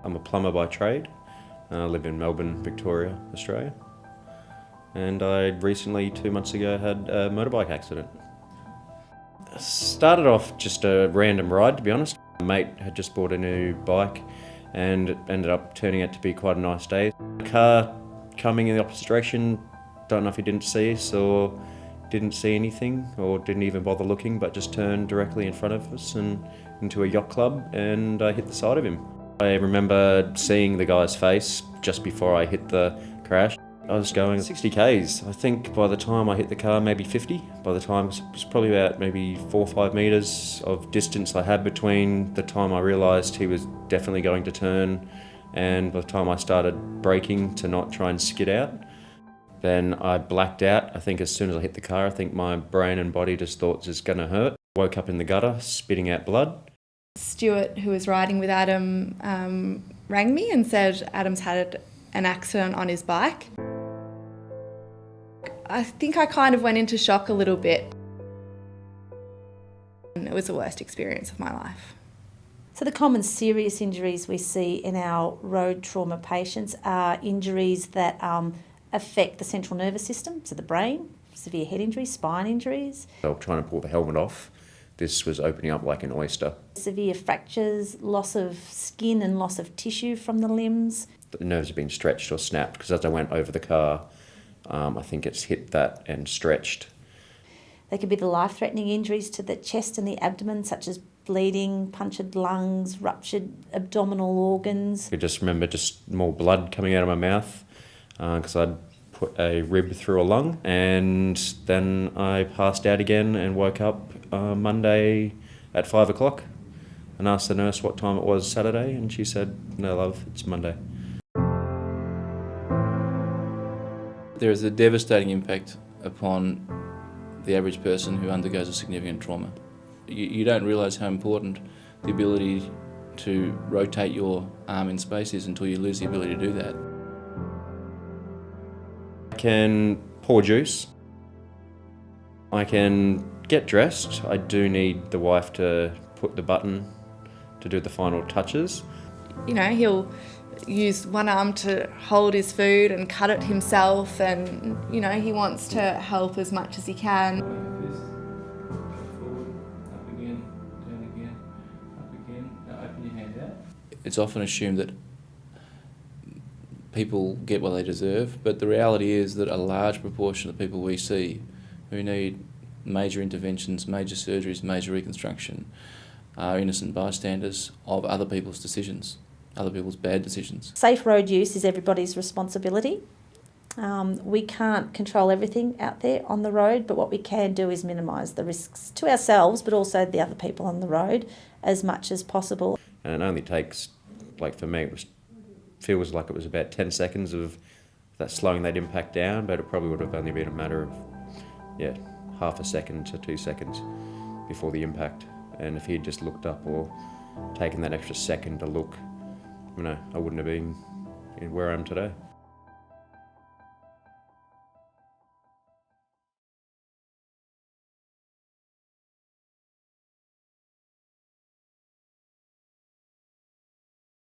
I'm a plumber by trade. I live in Melbourne, Victoria, Australia. And I recently, 2 months ago, had a motorbike accident. Started off just a random ride, to be honest. A mate had just bought a new bike and it ended up turning out to be quite a nice day. A car coming in the opposite direction, don't know if he didn't see us or didn't see anything or didn't even bother looking, but just turned directly in front of us and into a yacht club, and I hit the side of him. I remember seeing the guy's face just before I hit the crash. I was going 60 k's. I think by the time I hit the car, maybe 50. By the time, it was probably about maybe 4 or 5 metres of distance I had between the time I realised he was definitely going to turn and by the time I started braking to not try and skid out. Then I blacked out. I think as soon as I hit the car, I think my brain and body just thought it's going to hurt. Woke up in the gutter, spitting out blood. Stuart, who was riding with Adam, rang me and said Adam's had an accident on his bike. I think I kind of went into shock a little bit. It was the worst experience of my life. So the common serious injuries we see in our road trauma patients are injuries that affect the central nervous system, so the brain, severe head injuries, spine injuries. I was trying to pull the helmet off. This was opening up like an oyster. Severe fractures, loss of skin and loss of tissue from the limbs. The nerves have been stretched or snapped because as I went over the car, I think it's hit that and stretched. They could be the life-threatening injuries to the chest and the abdomen, such as bleeding, punctured lungs, ruptured abdominal organs. I just remember just more blood coming out of my mouth because I'd put a rib through a lung, and then I passed out again and woke up Monday at 5 o'clock and asked the nurse what time it was Saturday, and she said, "No love, it's Monday." There is a devastating impact upon the average person who undergoes a significant trauma. You don't realise how important the ability to rotate your arm in space is until you lose the ability to do that. I can pour juice. I can get dressed. I do need the wife to put the button to do the final touches. You know, he'll use one arm to hold his food and cut it himself, and, you know, he wants to help as much as he can. It's often assumed that people get what they deserve, but the reality is that a large proportion of people we see who need major interventions, major surgeries, major reconstruction are innocent bystanders of other people's decisions, other people's bad decisions. Safe road use is everybody's responsibility. We can't control everything out there on the road, but what we can do is minimise the risks to ourselves, but also the other people on the road as much as possible. And it only takes, like for me, feels like it was about 10 seconds of that slowing that impact down, but it probably would have only been a matter of, half a second to 2 seconds before the impact. And if he had just looked up or taken that extra second to look, I wouldn't have been where I am today.